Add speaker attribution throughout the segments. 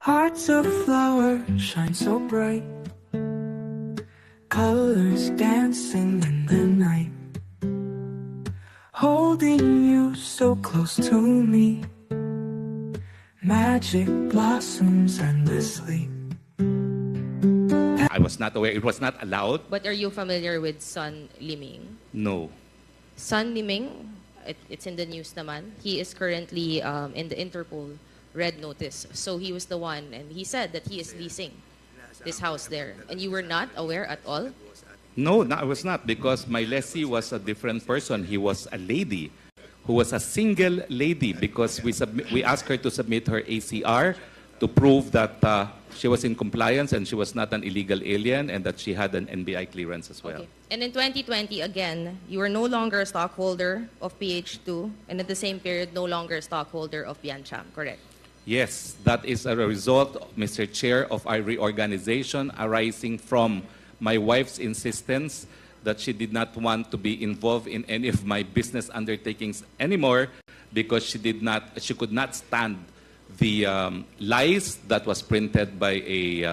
Speaker 1: Hearts of flowers shine so bright, colors dancing in the night, holding you so close to me, magic blossoms endlessly.
Speaker 2: I was not aware. It was not allowed.
Speaker 3: But are you familiar with Son Liming?
Speaker 2: No.
Speaker 3: Son Liming, it's in the news naman. He is currently in the Interpol red notice. So he was the one, and he said that he is leasing this house there. And you were not aware at all?
Speaker 2: No, I was not, because my lessee was a different person. He was a lady who was a single lady, because we asked her to submit her ACR to prove that she was in compliance and she was not an illegal alien and that she had an NBI clearance as well.
Speaker 3: Okay. And in 2020, again, you were no longer a stockholder of PH2, and at the same period, no longer a stockholder of Biancham, correct?
Speaker 2: Yes, that is a result, Mr. Chair, of our reorganization arising from my wife's insistence that she did not want to be involved in any of my business undertakings anymore because she could not stand the lies that was printed by a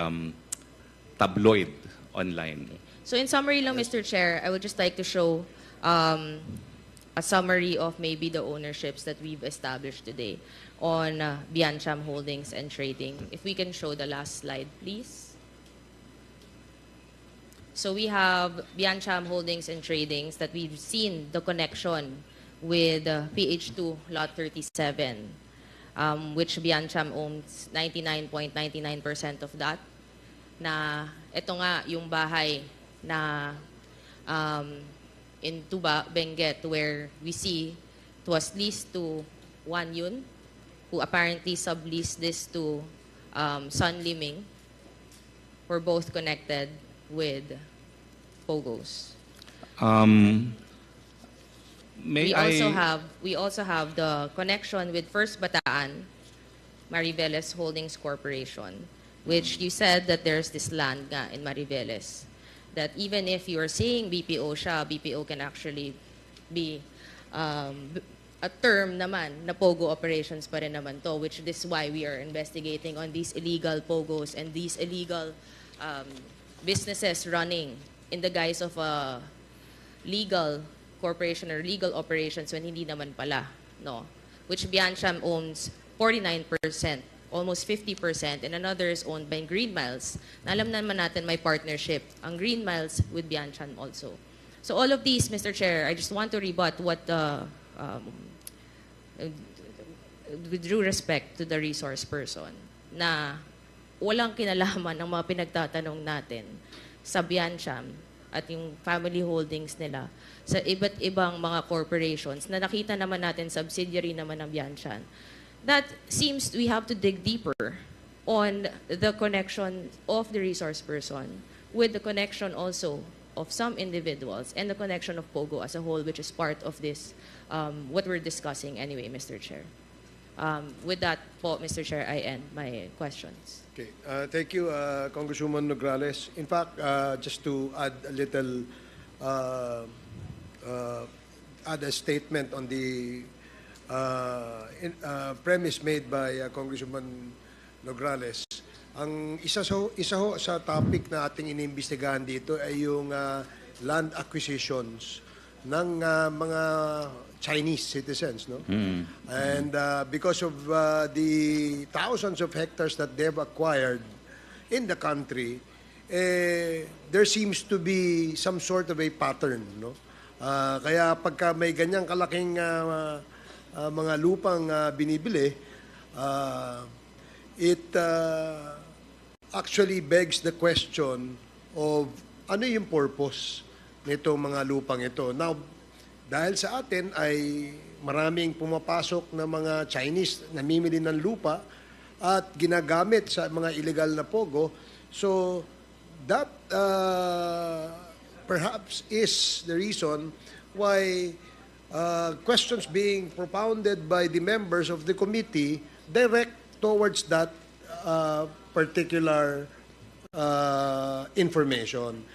Speaker 2: tabloid online.
Speaker 3: So in summary lang, Mr. Chair, I would just like to show a summary of maybe the ownerships that we've established today on Biancham Holdings and Trading. If we can show the last slide, please. So we have Biancham Holdings and Tradings that we've seen the connection with PH2 Lot 37, which Biancham owns 99.99% of that. Na ito nga yung bahay na in Tuba, Benguet, where we see it was leased to Wan Yun, who apparently subleased this to Son Liming. We're both connected with Pogos. We also have the connection with First Bataan, Mariveles Holdings Corporation, which you said that there's this land nga in Mariveles, that even if you are saying BPO siya, BPO can actually be a term naman na Pogo operations pa rin naman to, which is why we are investigating on these illegal Pogos and these illegal businesses running in the guise of a legal corporation or legal operations when hindi naman pala, no? Which Biancham owns 49%, almost 50%, and another is owned by Green Miles. Alam naman natin may partnership ang Green Miles with Biancham also. So all of these, Mr. Chair, I just want to rebut what with due respect to the resource person, na walang kinalaman ng mga pinagtatanong natin sa Biancham at yung family holdings nila sa iba't ibang mga corporations na nakita naman natin subsidiary naman ng Biancham. That seems we have to dig deeper on the connection of the resource person with the connection also of some individuals and the connection of Pogo as a whole, which is part of this, what we're discussing anyway, Mr. Chair. With that po, Mr. Chair, I end my questions.
Speaker 4: Okay. Thank you, Congresswoman Nograles. In fact, just to add a little, add a statement on the premise made by Congresswoman Nograles. Ang isa ho sa topic na ating inimbestigahan dito ay yung land acquisitions ng mga Chinese citizens, no? And because of the thousands of hectares that they've acquired in the country, there seems to be some sort of a pattern, no? Kaya pagka may ganyang kalaking mga lupang binibili, it actually begs the question of ano yung purpose nitong mga lupang ito. Now, dahil sa atin ay maraming pumapasok na mga Chinese namimili ng lupa at ginagamit sa mga illegal na pogo, so that perhaps is the reason why questions being propounded by the members of the committee direct towards that particular information.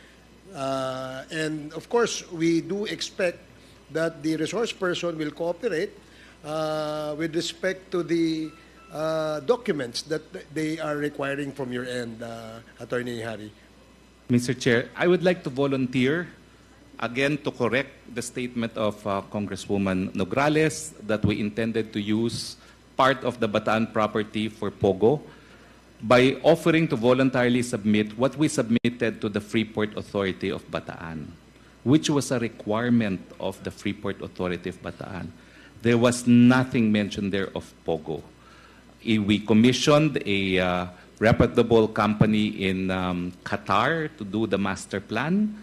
Speaker 4: And of course, we do expect that the resource person will cooperate with respect to the documents that they are requiring from your end, Attorney Harry?
Speaker 2: Mr. Chair, I would like to volunteer again to correct the statement of Congresswoman Nograles that we intended to use part of the Bataan property for Pogo by offering to voluntarily submit what we submitted to the Freeport Authority of Bataan, which was a requirement of the Freeport Authority of Bataan. There was nothing mentioned there of Pogo. We commissioned a reputable company in Qatar to do the master plan,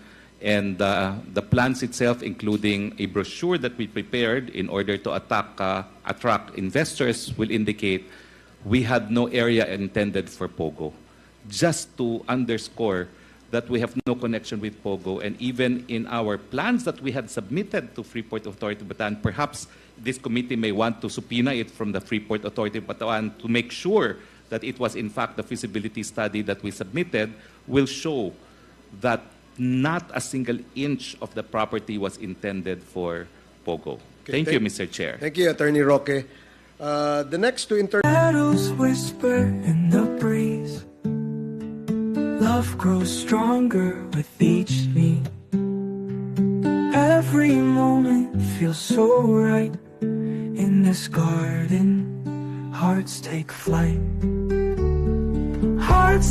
Speaker 2: and the plans itself, including a brochure that we prepared in order to attract investors, will indicate we had no area intended for Pogo. Just to underscore that we have no connection with Pogo, and even in our plans that we had submitted to Freeport Authority of Bataan, perhaps this committee may want to subpoena it from the Freeport Authority of Bataan to make sure that it was in fact the feasibility study that we submitted will show that not a single inch of the property was intended for Pogo.
Speaker 4: Okay,
Speaker 2: Thank you, Mr. Chair.
Speaker 4: Thank you, Attorney Roque. The next to
Speaker 1: Shadows whisper in the breeze. Love grows stronger with each beat. Every moment feels so right. In this garden, hearts take flight. Hearts